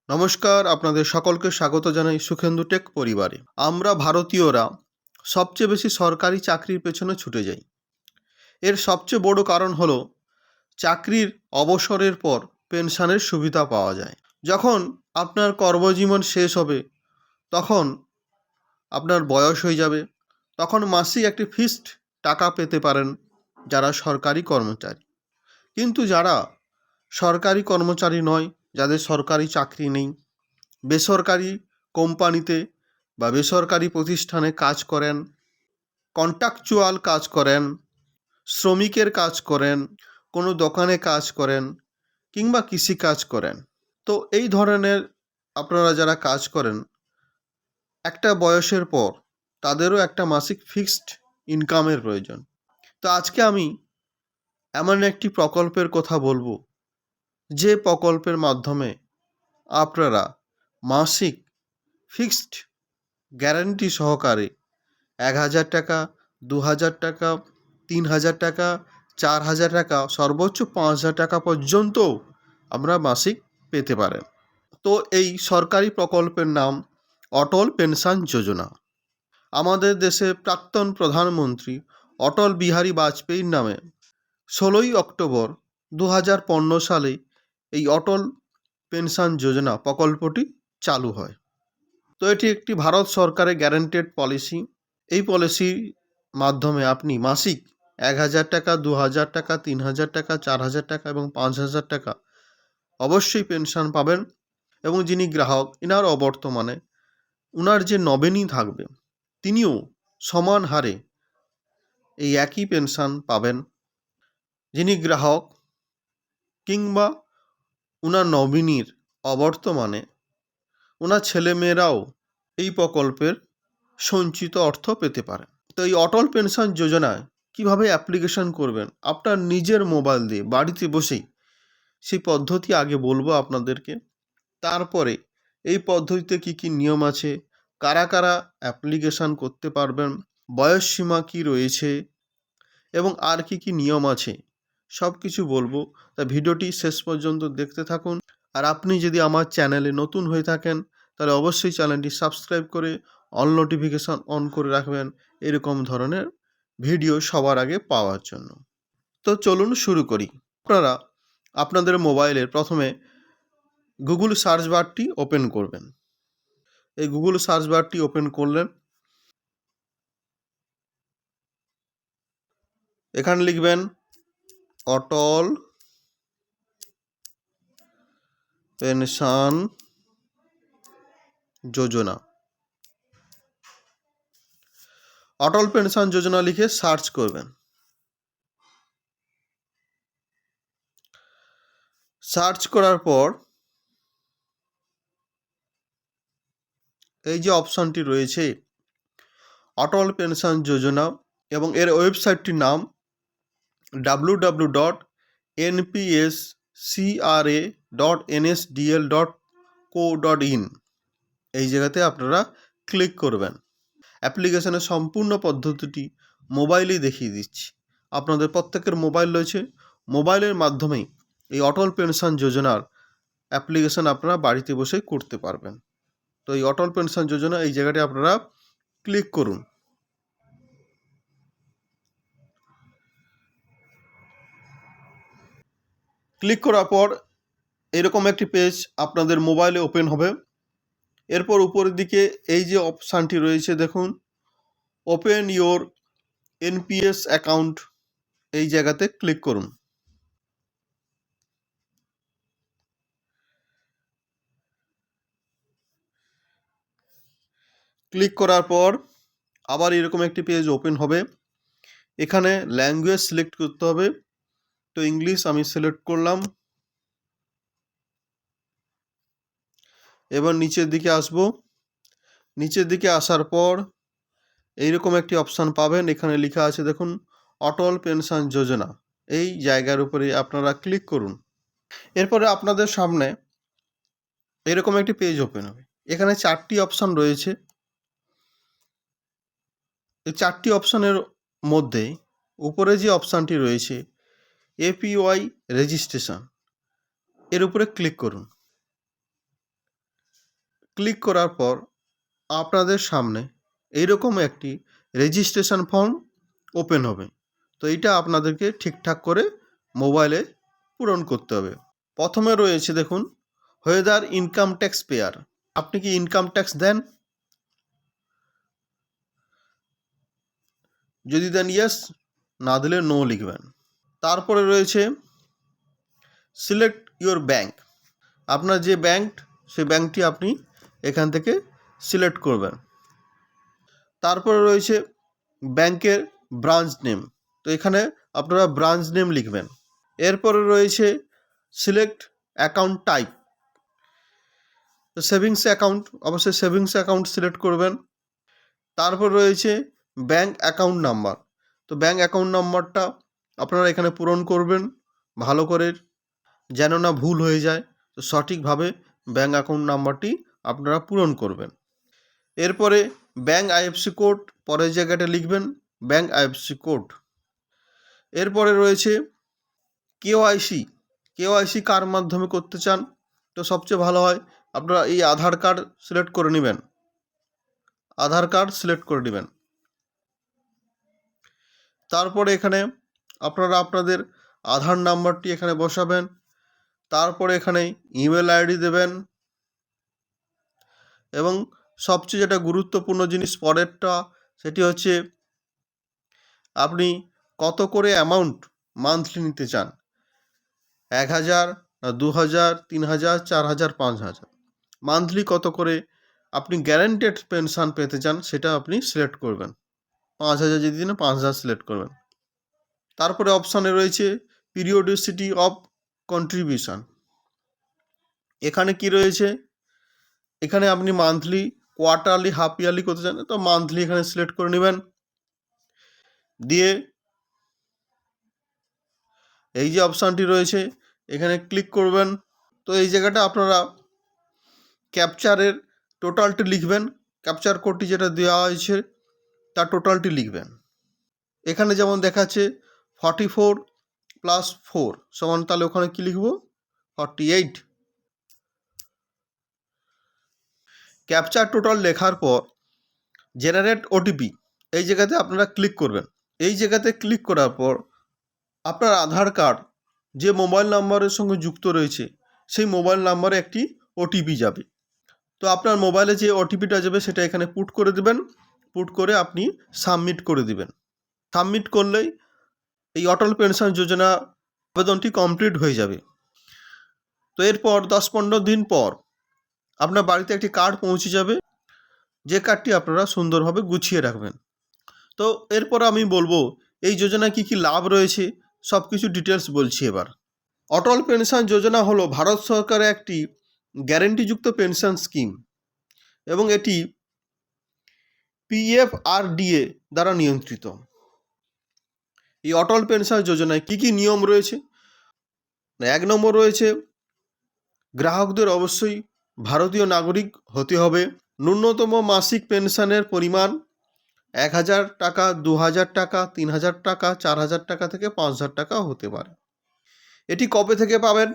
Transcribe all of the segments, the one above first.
নমস্কার, আপনাদের সকলকে স্বাগত জানাই সুখেন্দু টেক পরিবারে। আমরা ভারতীয়রা সবচেয়ে বেশি সরকারি চাকরির পেছনে ছুটে যাই। এর সবচেয়ে বড় কারণ হলো চাকরির অবসরের পর পেনশনের সুবিধা পাওয়া যায়। যখন আপনার কর্মজীবন শেষ হবে, তখন আপনার বয়স হয়ে যাবে, তখন মাসিক একটি ফিক্সড টাকা পেতে পারেন যারা সরকারি কর্মচারী। কিন্তু যারা সরকারি কর্মচারী নয়, যাদের সরকারি চাকরি নেই, বেসরকারি কোম্পানিতে বা বেসরকারি প্রতিষ্ঠানে কাজ করেন, কন্ট্রাকচুয়াল কাজ করেন, শ্রমিকের কাজ করেন, কোনো দোকানে কাজ করেন কিংবা কৃষিকাজ করেন, তো এই ধরনের আপনারা যারা কাজ করেন, একটা বয়সের পর তাদেরও একটা মাসিক ফিক্সড ইনকামের প্রয়োজন। তো আজকে আমি এমন একটি প্রকল্পের কথা বলবো, যে প্রকল্পের মাধ্যমে আপনারা মাসিক ফিক্সড গ্যারান্টি সহকারে ১,০০০ টাকা, ২,০০০ টাকা, ৩,০০০ টাকা, ৪,০০০ টাকা, সর্বোচ্চ ৫,০০০ টাকা পর্যন্ত আমরা মাসিক পেতে পারেন। তো এই সরকারি প্রকল্পের নাম অটল পেনশন যোজনা। আমাদের দেশে প্রাক্তন প্রধানমন্ত্রী অটল বিহারী বাজপেয়ীর নামে ১৬ই অক্টোবর ২০১৫ সালে এই অটল পেনশন যোজনা প্রকল্পটি চালু হয়। তো এটি একটি ভারত সরকারের গ্যারান্টেড পলিসি। এই পলিসির মাধ্যমে আপনি মাসিক ১,০০০ টাকা, ২,০০০ টাকা, ৩,০০০ টাকা, ৪,০০০ টাকা এবং ৫,০০০ টাকা অবশ্যই পেনশন পাবেন। এবং যিনি গ্রাহক, এনার অবর্তমানে ওনার যে নমিনি থাকবে, তিনিও সমান হারে এই একই পেনশন পাবেন। যিনি গ্রাহক কিংবা ওনার নমিনির অবর্তমানে ওনার ছেলেমেয়েরাও এই প্রকল্পের সঞ্চিত অর্থ পেতে পারেন। তো এই অটল পেনশন যোজনায় কিভাবে অ্যাপ্লিকেশন করবেন আপনার নিজের মোবাইল দিয়ে বাড়িতে বসেই, সেই পদ্ধতি আগে বলবো আপনাদেরকে। তারপরে এই পদ্ধতিতে কি কি নিয়ম আছে, কারা কারা অ্যাপ্লিকেশন করতে পারবেন, বয়স সীমা কী রয়েছে এবং আর কি কি নিয়ম আছে, সব কিছু বলবো। তা ভিডিওটি শেষ পর্যন্ত দেখতে থাকুন। আর আপনি যদি আমার চ্যানেলে নতুন হয়ে থাকেন, তাহলে অবশ্যই চ্যানেলটি সাবস্ক্রাইব করে অল নোটিফিকেশান অন করে রাখবেন এরকম ধরনের ভিডিও সবার আগে পাওয়ার জন্য। তো চলুন শুরু করি। আপনারা আপনাদের মোবাইলের প্রথমে গুগল সার্চ বারটি ওপেন করবেন। এই গুগল সার্চ বারটি ওপেন করলেন, এখানে লিখবেন অটল পেনশন যোজনা। অটল পেনশন যোজনা লিখে সার্চ করবেন। সার্চ করার পর এই যে অপশানটি রয়েছে অটল পেনশন যোজনা, এবং এর ওয়েবসাইটটির নাম www.npscra.nsdl.co.in। এই জায়গাতে আপনারা ক্লিক করবেন। অ্যাপ্লিকেশনের সম্পূর্ণ পদ্ধতিটি মোবাইলেই দেখিয়ে দিচ্ছি। আপনাদের প্রত্যেকের মোবাইল রয়েছে, মোবাইলের মাধ্যমেই এই অটল পেনশন যোজনার অ্যাপ্লিকেশন আপনারা বাড়িতে বসে করতে পারবেন। তো এই অটল পেনশন যোজনা এই জায়গাটি আপনারা ক্লিক করুন। ক্লিক করার পর এরকম একটি পেজ আপনাদের মোবাইলে ওপেন হবে। এরপর উপরের দিকে এই যে অপশানটি রয়েছে দেখুন, ওপেন ইওর এনপিএস অ্যাকাউন্ট, এই জায়গাতে ক্লিক করুন। ক্লিক করার পর আবার এরকম একটি পেজ ওপেন হবে। এখানে ল্যাঙ্গুয়েজ সিলেক্ট করতে হবে। তো ইংলিশ আমি সিলেক্ট করলাম। এবার নিচের দিকে আসব। নিচের দিকে আসার পর এইরকম একটি অপশান পাবেন, এখানে লেখা আছে দেখুন অটল পেনশন যোজনা। এই জায়গার উপরে আপনারা ক্লিক করুন। এরপরে আপনাদের সামনে এরকম একটি পেজ ওপেন হবে। এখানে 4টি অপশান রয়েছে। এই 4টি অপশানের মধ্যে উপরে যে অপশানটি রয়েছে এপিওয়াই রেজিস্ট্রেশন, এর উপরে ক্লিক করুন। ক্লিক করার পর আপনাদের সামনে এইরকম একটি রেজিস্ট্রেশন ফর্ম ওপেন হবে। তো এইটা আপনাদেরকে ঠিকঠাক করে মোবাইলে পূরণ করতে হবে। প্রথমে রয়েছে দেখুন, হোয়েদার ইনকাম ট্যাক্স পেয়ার, আপনি কি ইনকাম ট্যাক্স দেন? যদি দেন ইয়েস, না দিলে নো লিখবেন। তারপরে রয়েছে সিলেক্ট ইউর ব্যাঙ্ক, আপনার যে ব্যাঙ্ক সেই ব্যাঙ্কটি আপনি এখান থেকে সিলেক্ট করবেন। তারপরে রয়েছে ব্যাংকের ব্রাঞ্চ নেম, তো এখানে আপনারা ব্রাঞ্চ নেম লিখবেন। এরপরে রয়েছে সিলেক্ট অ্যাকাউন্ট টাইপ, তো সেভিংস অ্যাকাউন্ট, অবশ্যই সেভিংস অ্যাকাউন্ট সিলেক্ট করবেন। তারপর রয়েছে ব্যাঙ্ক অ্যাকাউন্ট নাম্বার, তো ব্যাঙ্ক অ্যাকাউন্ট নাম্বারটা আপনারা এখানে পূরণ করবেন ভালো করে, যেন না ভুল হয়ে যায়। তো সঠিকভাবে ব্যাঙ্ক অ্যাকাউন্ট নাম্বারটি আপনারা পূরণ করবেন। এরপরে ব্যাঙ্ক আইএফসি কোড পরের জায়গাটা লিখবেন, ব্যাঙ্ক আইএফসি কোড। এরপরে রয়েছে কেওআইসি, কেওআইসি কার মাধ্যমে করতে চান, তো সবচেয়ে ভালো হয় আপনারা এই আধার কার্ড সিলেক্ট করে নেবেন, আধার কার্ড সিলেক্ট করে নেবেন। তারপরে এখানে আপনারা আপনাদের আধার নাম্বারটি এখানে বসাবেন। তারপরে এখানে ইমেল আইডি দেবেন, এবং সবচেয়ে যেটা গুরুত্বপূর্ণ জিনিস পরেরটা, সেটি হচ্ছে আপনি কত করে অ্যামাউন্ট মান্থলি নিতে চান, 1000, 2000, 3000, 4000, 5000, মান্থলি কত করে আপনি গ্যারান্টেড পেনশন পেতে চান সেটা আপনি সিলেক্ট করবেন। 5000 যদি দিন 5000 সিলেক্ট করবেন। তারপরে অপশানে রয়েছে পিরিয়ডিসিটি অফ কন্ট্রিবিউশন, এখানে কি রয়েছে, এখানে আপনি মান্থলি, কোয়ার্টারলি, হাফ ইয়ারলি করতে চান, তো মান্থলি এখানে সিলেক্ট করে নেবেন। দিয়ে এই যে অপশানটি রয়েছে এখানে ক্লিক করবেন। তো এই জায়গাটা আপনারা ক্যাপচারের টোটালটি লিখবেন, ক্যাপচার কোডটি যেটা দেওয়া হয়েছে তার টোটালটি লিখবেন। এখানে যেমন দেখাচ্ছে 44 + 4 সমান, তাহলে ওখানে কী লিখব, 48। ক্যাপচার টোটাল লেখার পর জেনারেট ওটিপি, এই জায়গাতে আপনারা ক্লিক করবেন। এই জায়গাতে ক্লিক করার পর আপনার আধার কার্ড যে মোবাইল নাম্বারের সঙ্গে যুক্ত রয়েছে সেই মোবাইল নাম্বারে একটি ওটিপি যাবে। তো আপনার মোবাইলে যে ওটিপিটা যাবে সেটা এখানে পুট করে দেবেন, পুট করে আপনি সাবমিট করে দিবেন। সাবমিট করলেই এই অটল পেনশন যোজনা আবেদনটি কমপ্লিট হয়ে যাবে। তো এরপর 10-15 দিন পর আপনার বাড়িতে একটি কার্ড পৌঁছে যাবে, যে কার্ডটি আপনারা সুন্দরভাবে গুছিয়ে রাখবেন। তো এরপর আমি বলবো এই যোজনায় কী কী লাভ রয়েছে, সব কিছু ডিটেলস বলছি এবার। অটল পেনশন যোজনা হলো ভারত সরকারের একটি গ্যারেন্টিযুক্ত পেনশন স্কিম, এবং এটি PFRDA দ্বারা নিয়ন্ত্রিত। এই অটল পেনশন যোজনায় কী কী নিয়ম রয়েছে, 1 নম্বর রয়েছে গ্রাহকদের অবশ্যই ভারতীয় নাগরিক হতে হবে। ন্যূনতম মাসিক পেনশনের পরিমাণ 1000 টাকা, 2000 টাকা, 3000 টাকা, 4000 টাকা থেকে 5000 টাকা হতে পারে। এটি কবে থেকে পাবেন,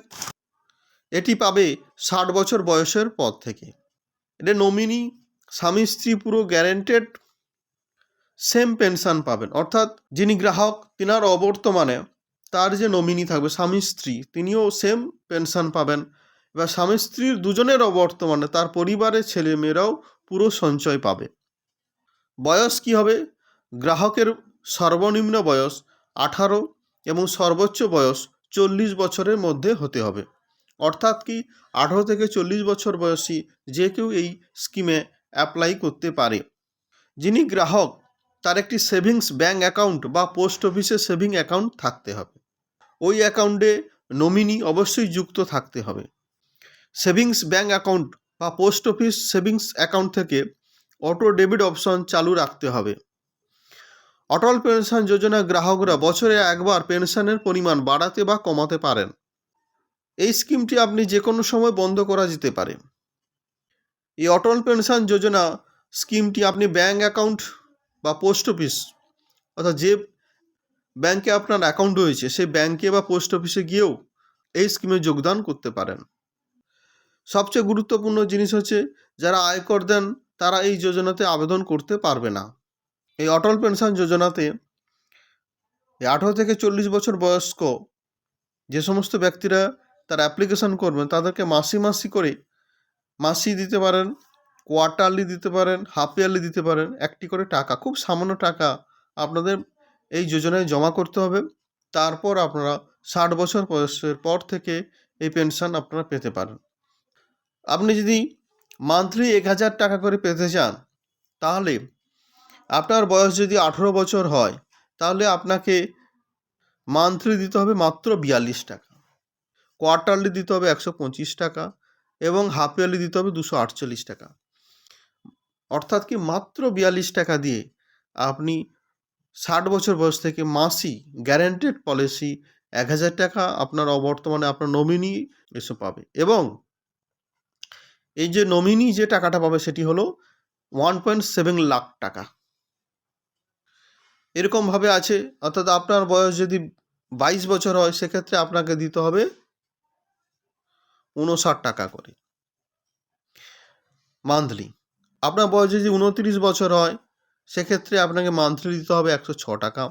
এটি পাবে 60 বছর বয়সের পর থেকে। এটা নমিনি স্বামী স্ত্রী পুরো গ্যারেন্টেড সেম পেনশন পাবেন, অর্থাৎ যিনি গ্রাহক তিনার অবর্তমানে তার যে নমিনি থাকবে স্বামী স্ত্রী, তিনিও সেম পেনশন পাবেন। এবার স্বামী স্ত্রীর দুজনের অবর্তমানে তার পরিবারের ছেলে মেয়েরাও পুরো সঞ্চয় পাবে। বয়স কি হবে, গ্রাহকের সর্বনিম্ন বয়স 18 এবং সর্বোচ্চ বয়স 40 বছরের মধ্যে হতে হবে। অর্থাৎ কি 18 থেকে 40 বছর বয়সী যে কেউ এই স্কিমে অ্যাপ্লাই করতে পারে। যিনি গ্রাহক তার একটি সেভিংস ব্যাঙ্ক অ্যাকাউন্ট বা পোস্ট অফিসে সেভিং অ্যাকাউন্ট থাকতে হবে। ওই অ্যাকাউন্টে নমিনি অবশ্যই যুক্ত থাকতে হবে। সেভিংস ব্যাঙ্ক অ্যাকাউন্ট বা পোস্ট অফিস সেভিংস অ্যাকাউন্ট থেকে অটো ডেবিট অপশন চালু রাখতে হবে। অটল পেনশন যোজনা গ্রাহকরা বছরে একবার পেনশনের পরিমাণ বাড়াতে বা কমাতে পারেন। এই স্কিমটি আপনি যে কোনো সময় বন্ধ করা যেতে পারে। এই অটল পেনশন যোজনা স্কিমটি আপনি ব্যাঙ্ক অ্যাকাউন্ট বা পোস্ট অফিস, অর্থাৎ যে ব্যাঙ্কে আপনার অ্যাকাউন্ট রয়েছে সেই ব্যাঙ্কে বা পোস্ট অফিসে গিয়েও এই স্কিমে যোগদান করতে পারেন। সবচেয়ে গুরুত্বপূর্ণ জিনিস হচ্ছে যারা আয়কর দেন তারা এই যোজনাতে আবেদন করতে পারবে না। এই অটল পেনশন যোজনাতে 18 থেকে 40 বছর বয়স্ক যে সমস্ত ব্যক্তিরা তারা অ্যাপ্লিকেশন করবেন তাদেরকে মাসি করে মাসি দিতে পারেন, কোয়ার্টারলি দিতে পারেন, হাফ ইয়ারলি দিতে পারেন, একটি করে টাকা, খুব সামান্য টাকা আপনাদের এই যোজনায় জমা করতে হবে। তারপর আপনারা 60 বছর বয়সের পর থেকে এই পেনশন আপনারা পেতে পারেন। আপনি যদি মান্থলি 1000 টাকা করে পেতে চান, তাহলে আপনার বয়স যদি 18 বছর হয়, তাহলে আপনাকে মান্থলি দিতে হবে মাত্র 42 টাকা, কোয়ার্টারলি দিতে হবে 125 টাকা এবং হাফ ইয়ারলি দিতে হবে 248 টাকা। অর্থাৎ কি মাত্র 42 টাকা দিয়ে আপনি 60 বছর বয়স থেকে মাসি গ্যারান্টেড পলিসি 1000 টাকা আপনার অবর্তমানে আপনার নমিনি এসে পাবে। এবং এই যে নমিনি যে টাকাটা পাবে সেটি হলো 1.7 লাখ টাকা। এরকমভাবে আছে, অর্থাৎ আপনার বয়স যদি 22 বছর হয় সেক্ষেত্রে আপনাকে দিতে হবে 59 টাকা করে মান্থলি। আপনার বয়স যদি 29 বছর হয় সেক্ষেত্রে আপনাকে মান্থলি দিতে হবে 106 টাকা।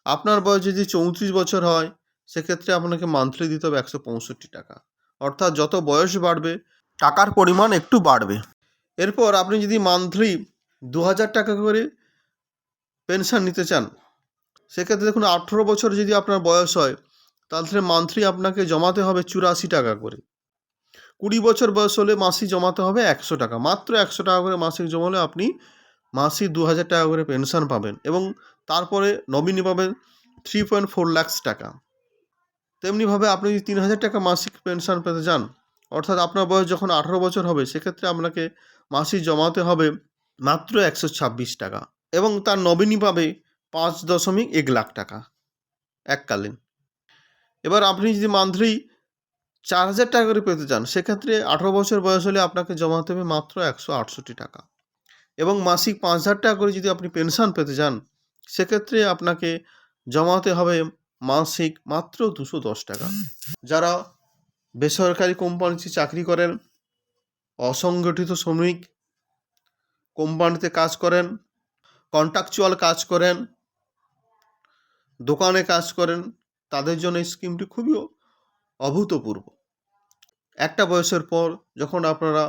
আপনার বয়স যদি 34 বছর হয় সেক্ষেত্রে আপনাকে মান্থলি দিতে হবে 165 টাকা। অর্থাৎ যত বয়স বাড়বে টাকার পরিমাণ একটু বাড়বে। এরপর আপনি যদি মান্থলি 2000 টাকা করে পেনশন নিতে চান, সেক্ষেত্রে দেখুন 18 বছর যদি আপনার বয়স হয় তাহলে মান্থলি আপনাকে জমাতে হবে 84 টাকা করে। 20 বছর বয়স হলে মাসিক জমাতে হবে 100 টাকা, মাত্র 100 টাকা করে মাসিক জমালে আপনি মাসিক 2000 টাকা করে পেনশন পাবেন এবং তারপরে নমিনি পাবেন 3.4 লাখ টাকা। তেমনিভাবে আপনি যদি 3000 টাকা মাসিক পেনশন পেতে চান, অর্থাৎ আপনার বয়স যখন 18 বছর হবে সেক্ষেত্রে আপনাকে মাসিক জমাতে হবে মাত্র 126 টাকা এবং তার নমিনি পাবে 5.1 লাখ টাকা এককালীন। এবার আপনি যদি মান্থলি 4000 টাকা করে পেতে চান সেক্ষেত্রে 18 বছর বয়স হলে আপনাকে জমাতে হবে মাত্র 168 টাকা এবং মাসিক 5000 টাকা করে যদি আপনি পেনশন পেতে চান সেক্ষেত্রে আপনাকে জমাতে হবে মাসিক মাত্র 210 টাকা। যারা বেসরকারি কোম্পানিতে চাকরি করেন, অসংগঠিত শ্রমিক, কোম্পানিতে কাজ করেন, কন্ট্রাকচুয়াল কাজ করেন, দোকানে কাজ করেন, তাদের জন্য এই স্কিমটি খুবই অভূতপূর্ব। একটা বয়সের পর যখন আপনারা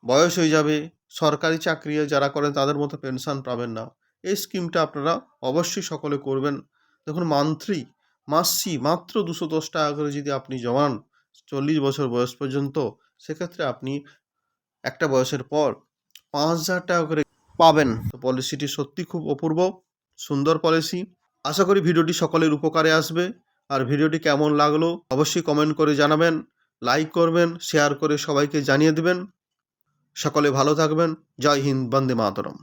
বয়স হয়ে যাবে, সরকারি চাকরি যারা করেন তাদের মতো পেনশন পাবেন না। এই স্কিমটা আপনারা অবশ্যই সকলে করবেন। দেখুন মাসি মাত্র 210 টাকা করে যদি আপনি জমান 40 বছর বয়স পর্যন্ত, সেক্ষেত্রে আপনি একটা বয়সের পর 5000 টাকা করে পাবেন। তো পলিসিটি সত্যি খুব অপূর্ব সুন্দর পলিসি। আশা করি ভিডিওটি সকলের উপকারে আসবে। আর ভিডিওটি কেমন লাগলো অবশ্যই কমেন্ট করে জানাবেন, লাইক করবেন, শেয়ার করে সবাইকে জানিয়ে দেবেন। সকলে ভালো থাকবেন। জয় হিন্দ, বন্দে মাতরম।